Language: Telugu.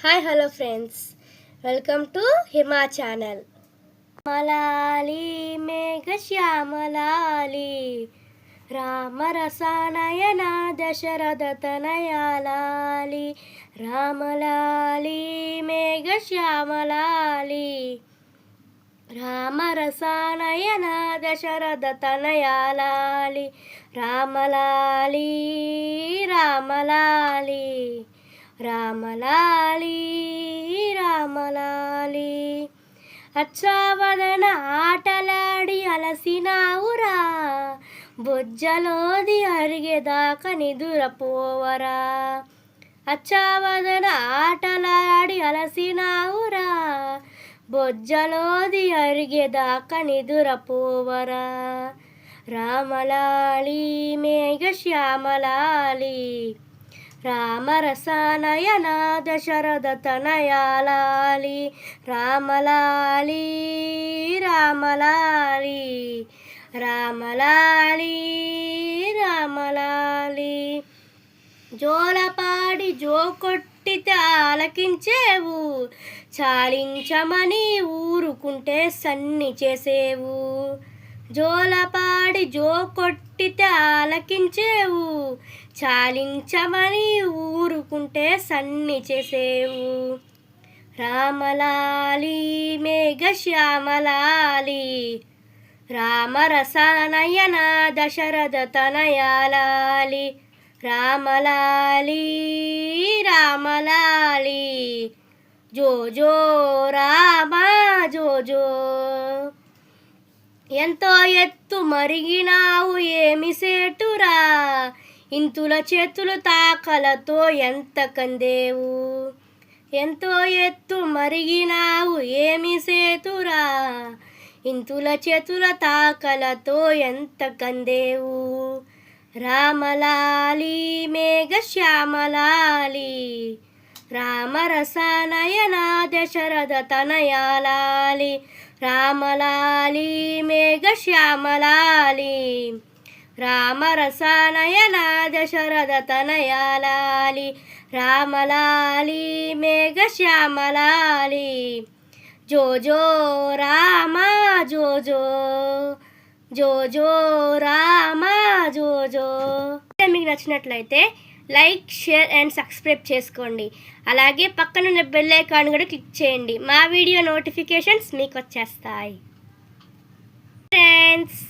Hi hello friends, welcome to Hima channel. మలాలి మేఘశ్యామలాలి రామరసానయన దశరథ తనయాలాలి. రామలాలి మేఘశ్యామలాలి రామరసానయన దశరథ తనయాలాలి. రామలాలి రామలాలి రామలాలి రామలాలి. అచ్చావదన ఆటలాడి అలసినావురా, బొజ్జలోది అరిగేదాకా నిదురపోవరా. అచ్చావదన ఆటలాడి అలసినావురా, బొజ్జలోది అరిగేదాకా నిదురపోవరా. రామలాలి మేఘశ్యామలాలి రామరసానయన దశరథ తనయాలాలి. రామలాలి రామలాలి రామలాలి రామలాలి. జోలపాడి జో కొట్టితే ఆలకించేవు, చాలించమని ఊరుకుంటే సన్ని చేసేవు. జోలపాడి జో కొట్టితే ఆలకించేవు, చాలించమని ఊరుకుంటే సన్ని చేసేవు. రామలాలి మేఘశ్యామలాలి రామరసానయన దశరథ తనయాలాలి. రామలాలి రామలాలి జోజో రామ జోజో. ఎంతో ఎత్తు మరిగినావు ఏమి సేటురా, ఇంతుల చేతులు తాకలతో ఎంత కందేవు. ఎంతో ఎత్తు మరిగినావు ఏమి సేతురా, ఇంతుల చేతుల తాకలతో ఎంత కందేవు. రామలాలి మేఘశ్యామలాలి రామరసానయన దశరథ తనయాలాలి. రామలాలి మేఘశ్యామలాలి రామరసానయన దశరథ తనయాలాలి. రామలాలి మేఘశ్యామలాలి జోజో రామ జోజో జోజో రామ జోజో. మీకు నచ్చినట్లయితే లైక్, షేర్ అండ్ సబ్స్క్రైబ్ చేసుకోండి. అలాగే పక్కనున్న బెల్ ఐకాన్ కూడా క్లిక్ చేయండి. మా వీడియో నోటిఫికేషన్స్ మీకు వచ్చేస్తాయి ఫ్రెండ్స్.